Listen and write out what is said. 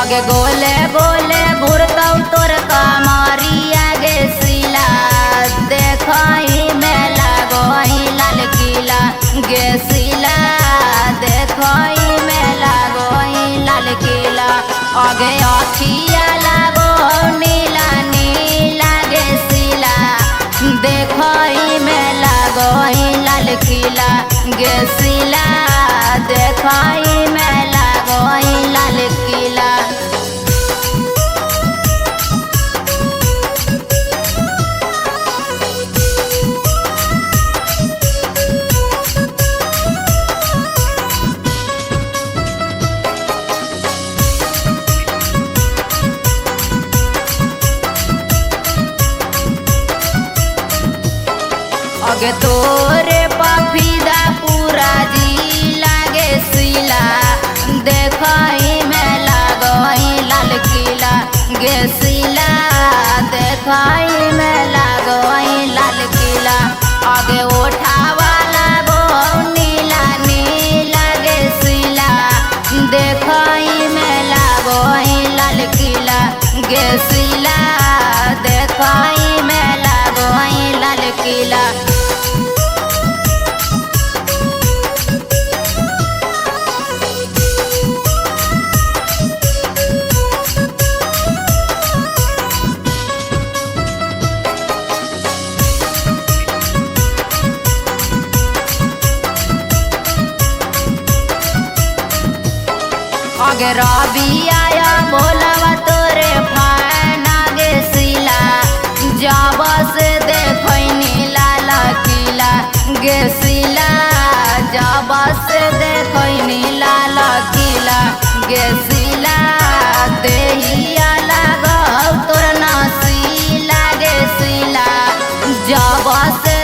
आगे गोले गोले घुरतौ तोर कमरिया गे सिला देखई में लागोई लाल किला गे सिला देखई में लागोई लाल किला आगे अखिया लागो नीला नीला गे सिला देखई में लागोई लाल किला गे सिला देखई में लागोई लाल किला। आगे तोरे पफीदा पूरा जिला गे सिला देखई में लागई लाल किला गे सिला देखई में लागई लाल किला आगे उठावा लागो नीला नीला गे सिला देखई में लागई लाल किला गे सिला देखई में लागई लाल किला। आगे रवि आया बोलवा तोरे फाना गे सिला जब से देखनी लाल किला गे सिला जब से देखनी लाल किला गे सिला देहिया लागौ तोर नसीला गे सिला जब से